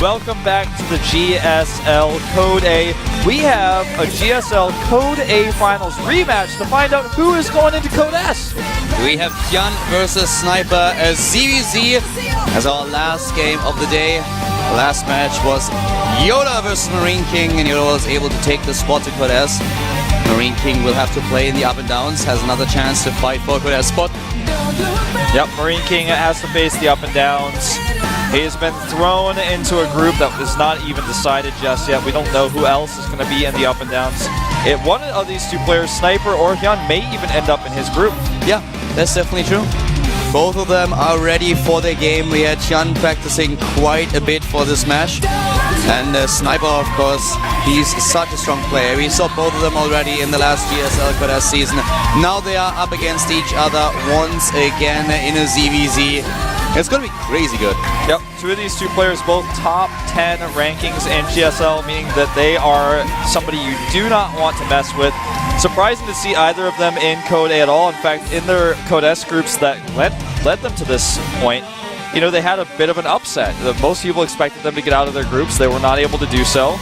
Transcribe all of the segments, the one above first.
Welcome back to the GSL Code A. We have a GSL Code A Finals rematch to find out who is going into Code S. We have HyuN versus Sniper as ZVZ as our last game of the day. The last match was Yoda versus Marine King, and Yoda was able to take the spot to Code S. Marine King will have to play in the up and downs, has another chance to fight for Code S spot. Yep, Marine King has to face the up and downs. He has been thrown into a group that is not even decided just yet. We don't know who else is going to be in the up and downs. One of these two players, Sniper or HyuN, may even end up in his group. Yeah, that's definitely true. Both of them are ready for their game. We had HyuN practicing quite a bit for this match. And Sniper, of course, he's such a strong player. We saw both of them already in the last GSL Code S season. Now they are up against each other once again in a ZVZ. It's going to be crazy good. Yep, two of these two players both top 10 rankings in GSL, meaning that they are somebody you do not want to mess with. Surprising to see either of them in Code A at all. In fact, in their Code S groups that led them to this point, you know, they had a bit of an upset. Most people expected them to get out of their groups. They were not able to do so.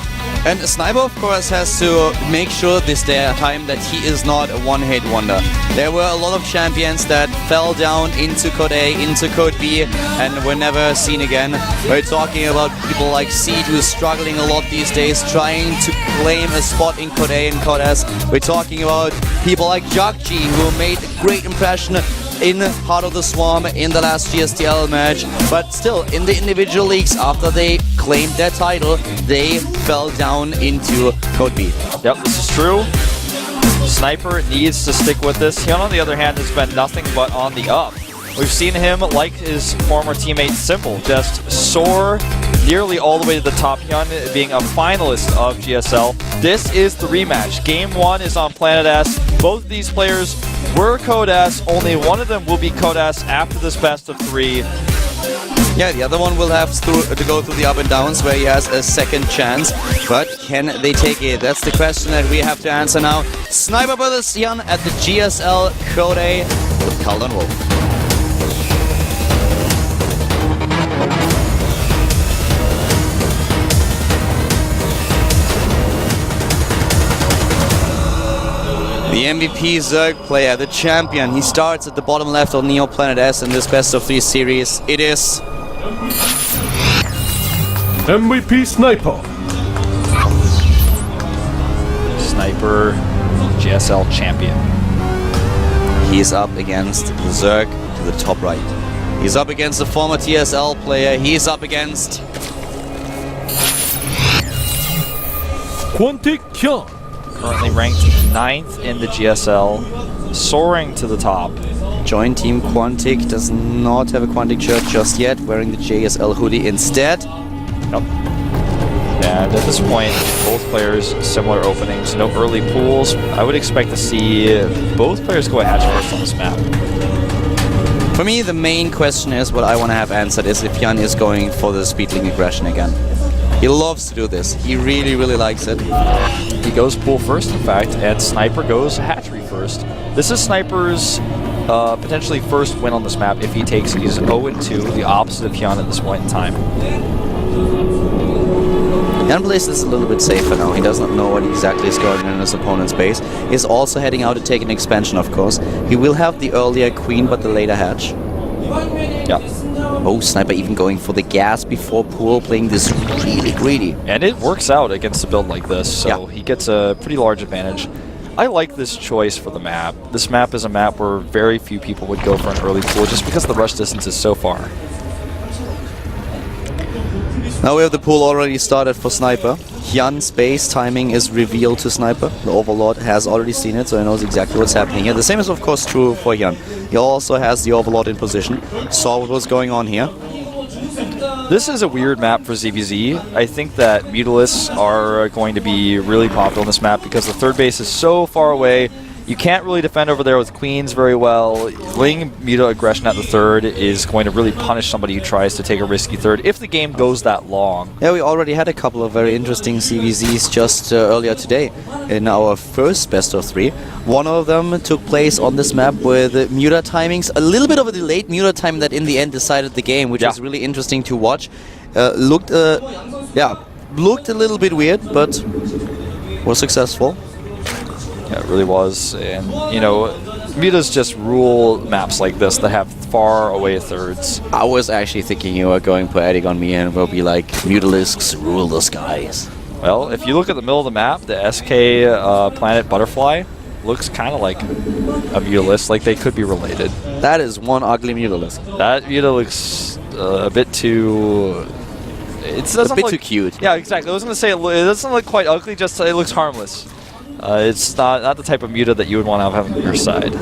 And Sniper, of course, has to make sure this time that he is not a one-hit wonder. There were a lot of champions that fell down into Code A, into Code B, and were never seen again. We're talking about people like Seed, who's struggling a lot these days, trying to claim a spot in Code A and Code S. We're talking about people like Jagji, who made a great impression in Heart of the Swarm in the last GSTL match, but still in the individual leagues after they claimed their title, they fell down into Code B. Yep, this is true. Sniper needs to stick with this. HyuN, on the other hand, has been nothing but on the up. We've seen him, like his former teammate Simple, just soar nearly all the way to the top. HyuN being a finalist of GSL. This is the rematch. Game 1 is on Planet S. Both of these players were Code S. Only one of them will be Code S after this best of 3. Yeah, the other one will have to go through the up and downs where he has a second chance. But can they take it? That's the question that we have to answer now. Sniper versus HyuN at the GSL Code A with Calden Wolf. The MVP Zerg player, the champion, he starts at the bottom left of Neo Planet S in this best of 3 series. It is MVP Sniper. Sniper, GSL champion. He's up against Zerg to the top right. He's up against the former TSL player. He's up against Quantic HyuN. Currently ranked 9th in the GSL, soaring to the top. Joint Team Quantic does not have a Quantic shirt just yet, wearing the JSL hoodie instead. Yep. And at this point, both players similar openings, no early pools. I would expect to see both players go hatch first on this map. For me, the main question is, what I want to have answered is if HyuN is going for the speedling aggression again. He loves to do this. He really, really likes it. He goes pool first, in fact, and Sniper goes hatchery first. This is Sniper's potentially first win on this map if he takes it. He's 0-2, the opposite of HyuN at this point in time. HyuN plays this a little bit safer now. He does not know what exactly is going on in his opponent's base. He's also heading out to take an expansion, of course. He will have the earlier queen, but the later hatch. Yeah. Oh, Sniper even going for the gas before pool, playing this really greedy. And it works out against a build like this, so he gets a pretty large advantage. I like this choice for the map. This map is a map where very few people would go for an early pool just because the rush distance is so far. Now we have the pool already started for Sniper. HyuN's base timing is revealed to Sniper. The Overlord has already seen it, so he knows exactly what's happening here. The same is of course true for HyuN. He also has the Overlord in position, saw what was going on here. This is a weird map for ZVZ. I think that Mutalisks are going to be really popular on this map because the third base is so far away. You can't really defend over there with queens very well. Laying Muta aggression at the third is going to really punish somebody who tries to take a risky third if the game goes that long. Yeah, we already had a couple of very interesting CVZs just earlier today in our first best of 3. One of them took place on this map with Muta timings, a little bit of a delayed Muta time that in the end decided the game, which is really interesting to watch. looked a little bit weird, but was successful. Yeah, it really was. And, you know, mutas just rule maps like this that have far away thirds. I was actually thinking you were going poetic on me and will be like, Mutalisks rule the skies. Well, if you look at the middle of the map, the SK planet Butterfly looks kind of like a Mutalisk, like they could be related. That is one ugly Mutalisk. That Muta looks a bit too... It doesn't a bit look, too cute. Yeah, exactly. I was going to say, it doesn't look quite ugly, just it looks harmless. It's not the type of Muta that you would want to have on your side.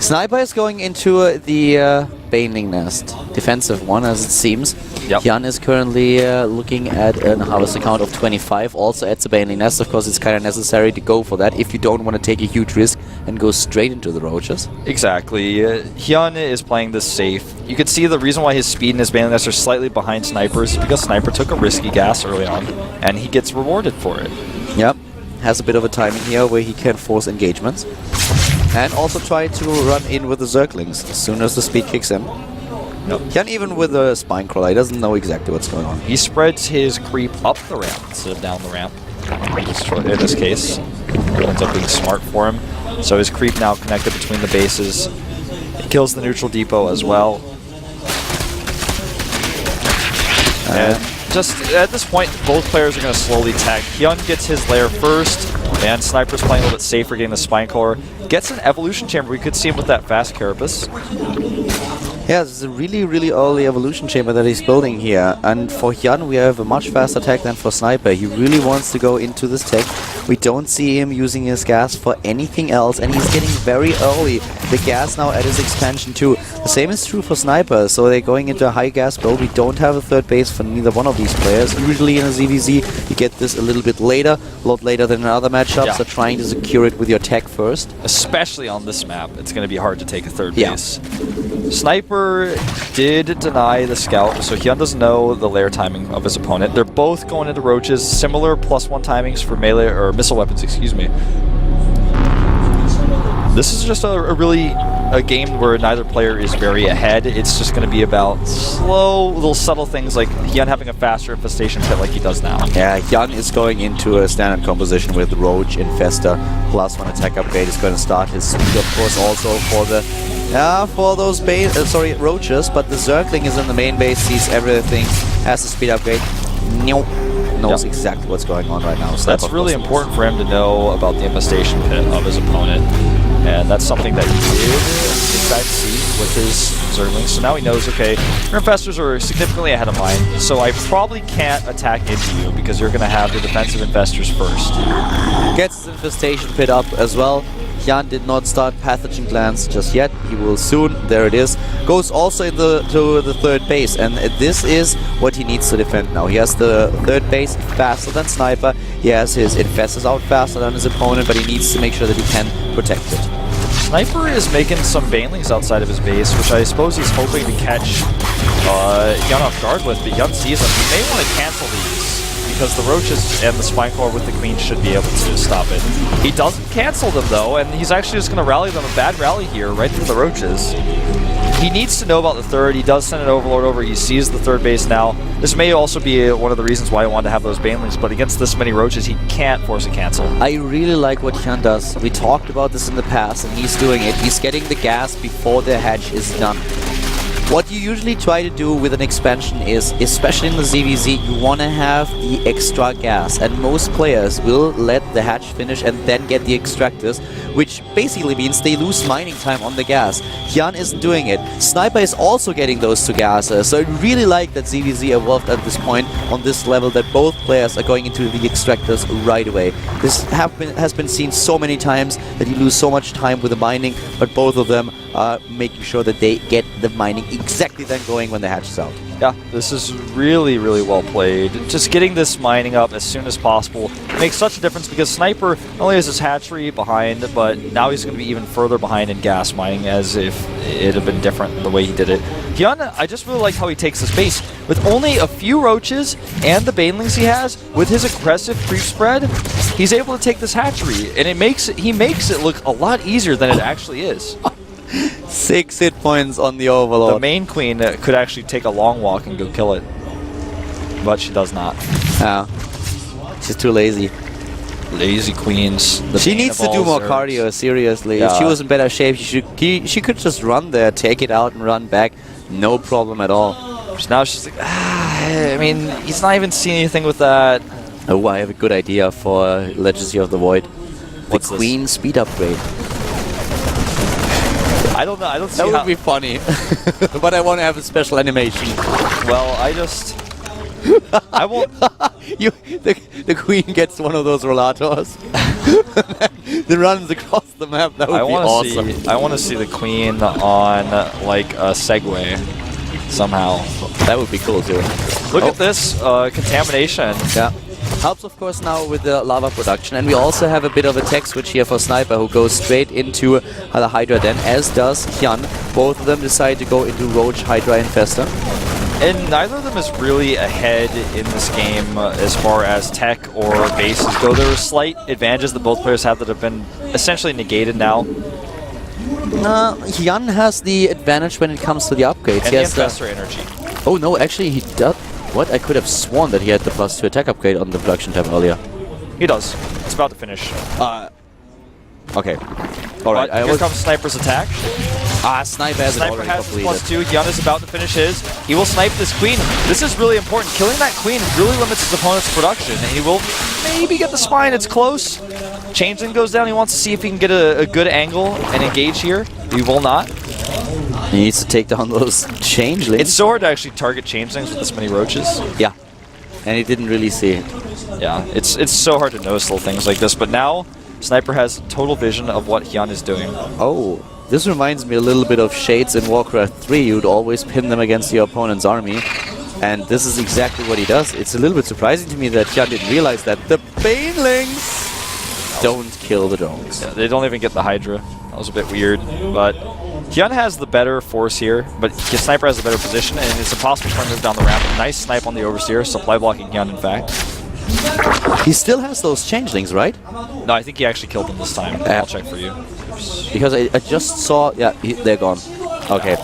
Sniper is going into the Baneling Nest. Defensive one, as it seems. Yep. HyuN is currently looking at an harvest account of 25, also at the Baneling Nest. Of course, it's kind of necessary to go for that if you don't want to take a huge risk and go straight into the roaches. Exactly. HyuN is playing this safe. You can see the reason why his speed and his Baneling Nest are slightly behind Sniper's is because Sniper took a risky gas early on, and he gets rewarded for it. Yep. Has a bit of a timing here where he can force engagements. And also try to run in with the Zerglings as soon as the speed kicks in. Yep. HyuN even with the Spine Crawler, he doesn't know exactly what's going on. He spreads his creep up the ramp instead of down the ramp. In this case, it ends up being smart for him. So his creep now connected between the bases. It kills the neutral depot as well. And just at this point, both players are going to slowly tag. HyuN gets his lair first, and Sniper's playing a little bit safer, getting the Spine Crawler. Gets an Evolution Chamber. We could see him with that fast Carapace. Yeah, this is a really, really early Evolution Chamber that he's building here. And for HyuN, we have a much faster tech than for Sniper. He really wants to go into this tech. We don't see him using his gas for anything else, and he's getting very early the gas now at his expansion too. The same is true for Sniper, so they're going into a high gas build. We don't have a third base for neither one of these players. Usually in a ZVZ, you get this a little bit later, a lot later than in other matchups, so trying to secure it with your tech first. Especially on this map, it's going to be hard to take a third base. Sniper did deny the scout, so HyuN doesn't know the lair timing of his opponent. They're both going into roaches, similar +1 timings for melee or missile weapons, excuse me. This is just a game where neither player is very ahead. It's just going to be about slow, little subtle things like HyuN having a faster infestation pit like he does now. Yeah, HyuN is going into a standard composition with Roach, Infester, plus one attack upgrade is going to start his speed, of course, also for the for those roaches, but the Zergling is in the main base, sees everything, has the speed upgrade. Knows exactly what's going on right now. So that's really important for him to know about the infestation pit of his opponent. And that's something that he did, in fact, see with his Zerglings. So now he knows, okay, your infestors are significantly ahead of mine, so I probably can't attack into you because you're going to have the defensive infestors first. Gets his infestation pit up as well. HyuN did not start pathogen glands just yet. He will soon. There it is. Goes also to the third base, and this is what he needs to defend now. He has the third base faster than Sniper. He has his infestors out faster than his opponent, but he needs to make sure that he can protect it. Sniper is making some Banelings outside of his base, which I suppose he's hoping to catch HyuN off guard with, but HyuN sees them. He may want to cancel these, because the roaches and the Spine Crawler with the Queen should be able to stop it. He doesn't cancel them though, and he's actually just going to rally them. A bad rally here, right through the roaches. He needs to know about the third. He does send an Overlord over. He sees the third base now. This may also be one of the reasons why he wanted to have those Banelings, but against this many roaches, he can't force a cancel. I really like what HyuN does. We talked about this in the past, and he's doing it. He's getting the gas before the hatch is done. What you usually try to do with an expansion is, especially in the ZVZ, you want to have the extra gas, and most players will let the hatch finish and then get the extractors, which basically means they lose mining time on the gas. HyuN isn't doing it. Sniper is also getting those two gases, so I really like that ZVZ evolved at this point on this level, that both players are going into the extractors right away. This has been seen so many times that you lose so much time with the mining, but both of them are making sure that they get the mining exactly then going when the hatch is out. Yeah, this is really, really well played. Just getting this mining up as soon as possible makes such a difference because Sniper not only has his hatchery behind, but now he's going to be even further behind in gas mining as if it had been different the way he did it. HyuN, I just really like how he takes his base. With only a few roaches and the Banelings he has, with his aggressive creep spread, he's able to take this hatchery, and he makes it look a lot easier than it actually is. 6 hit points on the Overlord. The main queen could actually take a long walk and go kill it. but she does not. She's too lazy. Lazy queens. She needs to do more cardio, seriously. If she was in better shape, she could just run there, take it out and run back. No problem at all. Now she's like, I mean, he's not even seeing anything with that. Oh, I have a good idea for Legacy of the Void. What's the Queen speed upgrade. I don't know. I don't see That would be funny. But I want to have a special animation. Well, I won't. The Queen gets one of those rollators. Then runs across the map. That would be awesome. I want to see the Queen on like a Segway somehow. That would be cool too. Look at this contamination. Yeah. Helps, of course, now with the lava production. And we also have a bit of a tech switch here for Sniper, who goes straight into the Hydra Den, as does HyuN. Both of them decide to go into Roach, Hydra, Infestor. And neither of them is really ahead in this game as far as tech or bases go. There are slight advantages that both players have that have been essentially negated now. HyuN has the advantage when it comes to the upgrades. And the Infestor energy. Oh no, actually he does. What? I could have sworn that he had the +2 attack upgrade on the production tab earlier. He does. It's about to finish. Okay. Alright, here comes Sniper's attack. Sniper has Sniper has +2. HyuN is about to finish his. He will snipe this Queen. This is really important. Killing that Queen really limits his opponent's production. And he will maybe get the spine. It's close. Changeling goes down. He wants to see if he can get a good angle and engage here. He will not. He needs to take down those Changelings. It's so hard to actually target Changelings with this many roaches. Yeah. And he didn't really see it. Yeah, it's so hard to notice little things like this. But now, Sniper has total vision of what HyuN is doing. Oh. This reminds me a little bit of Shades in Warcraft 3. You'd always pin them against your opponent's army. And this is exactly what he does. It's a little bit surprising to me that HyuN didn't realize that the Banelings don't kill the drones. Yeah, they don't even get the Hydra. That was a bit weird. But HyuN has the better force here, but Sniper has the better position, and it's impossible for him to move down the ramp. Nice snipe on the Overseer, supply blocking HyuN, in fact. He still has those Changelings, right? No, I think he actually killed them this time. I'll check for you. Because I just saw... Yeah, they're gone. Okay.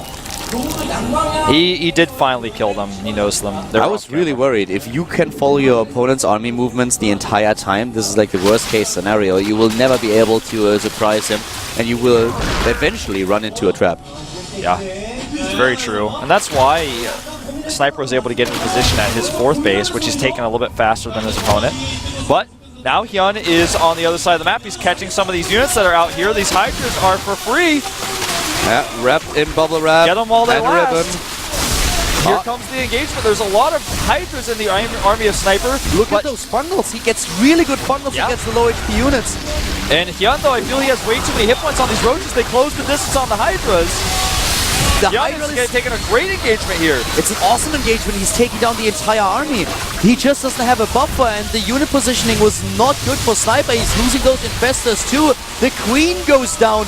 He did finally kill them. He knows them. I was really worried. If you can follow your opponent's army movements the entire time, this is like the worst case scenario. You will never be able to surprise him, and you will eventually run into a trap. Yeah, it's very true. And that's why Sniper was able to get in position at his 4th base, which he's taken a little bit faster than his opponent. But now HyuN is on the other side of the map. He's catching some of these units that are out here. These Hydras are for free. Yeah, wrapped in bubble wrap. Get them while they last. Ribbon. Here comes the engagement. There's a lot of Hydras in the army of Sniper. Look at those bundles. He gets really good bundles against the low HP units. And HyuN, though, I feel he has way too many hit points on these roaches. They close the distance on the Hydras. HyuN is taking a great engagement here. It's an awesome engagement. He's taking down the entire army. He just doesn't have a buffer, and the unit positioning was not good for Sniper. He's losing those Infestors too. The Queen goes down.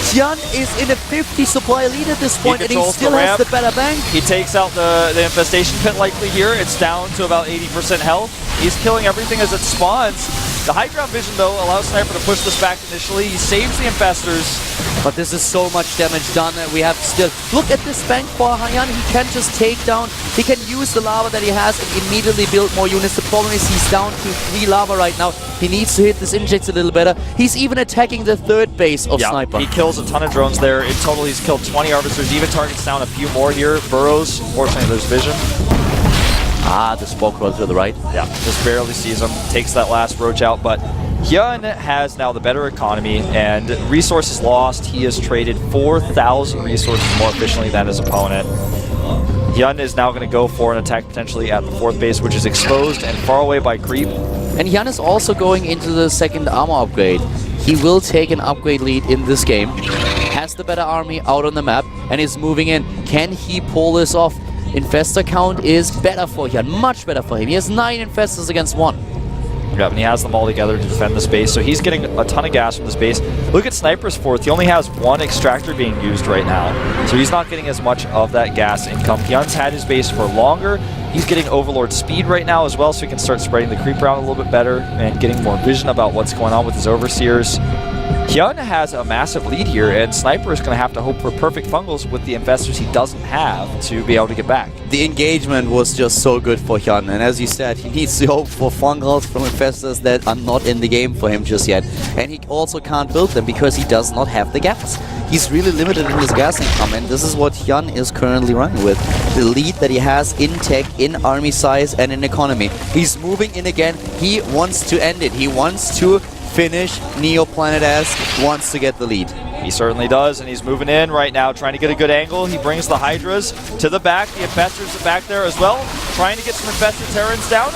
HyuN is in a 50 supply lead at this point, and he still has the better bank. He takes out the Infestation Pit likely here. It's down to about 80% health. He's killing everything as it spawns. The high ground vision, though, allows Sniper to push this back initially. He saves the Infestors. But this is so much damage done. We have still... Look at this bank for HyuN. He can just take down... He can use the lava that he has and immediately build more units. The problem is he's down to 3 lava right now. He needs to hit this injects a little better. He's even attacking the 3rd base of Sniper. He kills a ton of drones there. In total, he's killed 20 Arbiters. Even targets down a few more here. Burrows. Fortunately, there's vision. The Spore Crawler to the right. Yeah, just barely sees him. Takes that last Roach out, but HyuN has now the better economy, and resources lost. He has traded 4,000 resources more efficiently than his opponent. HyuN is now going to go for an attack potentially at the 4th base, which is exposed and far away by creep. And HyuN is also going into the 2nd armor upgrade. He will take an upgrade lead in this game. Has the better army out on the map and is moving in. Can he pull this off? Infestor count is better for HyuN, much better for him. He has 9 Infestors against 1. Yeah, and he has them all together to defend this base, so he's getting a ton of gas from this base. Look at Sniper's 4th. He only has 1 extractor being used right now, so he's not getting as much of that gas income. HyuN's had his base for longer. He's getting Overlord speed right now as well, so he can start spreading the creep around a little bit better and getting more vision about what's going on with his Overseers. HyuN has a massive lead here, and Sniper is going to have to hope for perfect fungals with the investors he doesn't have to be able to get back. The engagement was just so good for HyuN, and as you said, he needs to hope for fungals from investors that are not in the game for him just yet. And he also can't build them because he does not have the gas. He's really limited in his gas income, and this is what HyuN is currently running with. The lead that he has in tech, in army size, and in economy. He's moving in again. He wants to end it. He wants to finish Neoplanet S, wants to get the lead. He certainly does, and he's moving in right now, trying to get a good angle. He brings the Hydras to the back. The Infestors are back there as well, trying to get some Infested Terrans down.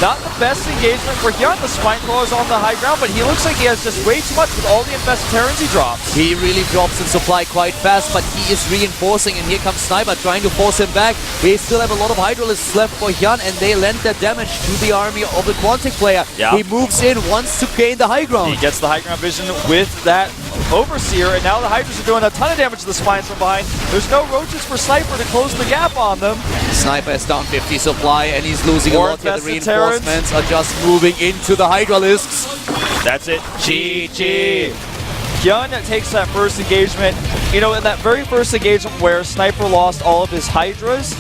Not the best engagement for HyuN. The Spine Crawler's on the high ground, but he looks like he has just way too much with all the Infested Terrans he drops. He really drops in supply quite fast, but he is reinforcing, and here comes Sniper trying to force him back. We still have a lot of Hydralisks left for HyuN, and they lend their damage to the army of the Quantic player. Yeah. He moves in, wants to gain the high ground. He gets the high ground vision with that Overseer, and now the Hydras are doing a ton of damage to the Spines from behind. There's no roaches for Sniper to close the gap on them. Sniper is down 50 supply, and he's losing More a lot here. The Infested reinforcements Terrans are just moving into the Hydralisks. That's it. GG. HyuN takes that first engagement. You know, in that very first engagement where Sniper lost all of his Hydras,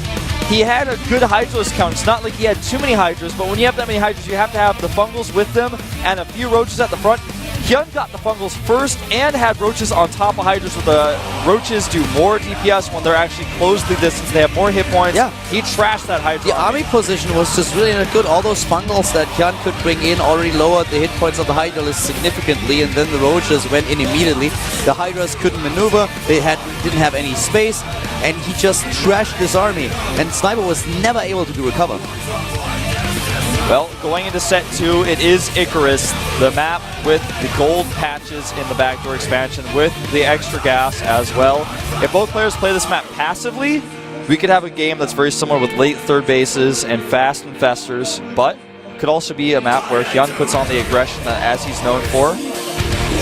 he had a good Hydralisk count. It's not like he had too many Hydras, but when you have that many Hydras, you have to have the Fungals with them and a few Roaches at the front. HyuN got the Fungals first and had Roaches on top of Hydras, where the Roaches do more DPS when they're actually close the distance. They have more hit points. Yeah. He trashed that Hydra. The army position was just really not good. All those Fungals that HyuN could bring in already lowered the hit points of the Hydralisk significantly, and then the Roaches went in immediately. The Hydras couldn't maneuver, they didn't have any space, and he just trashed this army. And Sniper was never able to recover. Well, going into set 2, it is Icarus, the map with the gold patches in the backdoor expansion with the extra gas as well. If both players play this map passively, we could have a game that's very similar with late third bases and fast infestors, but it could also be a map where HyuN puts on the aggression as he's known for.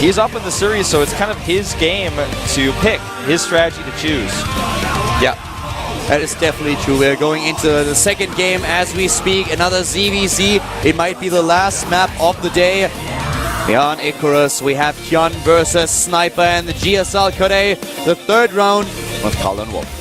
He's up in the series, so it's kind of his game to pick, his strategy to choose. Yeah. That is definitely true. We're going into the second game as we speak. Another ZVZ. It might be the last map of the day. Beyond Icarus, we have HyuN versus Sniper and the GSL Code. The third round with Carl and Wolf.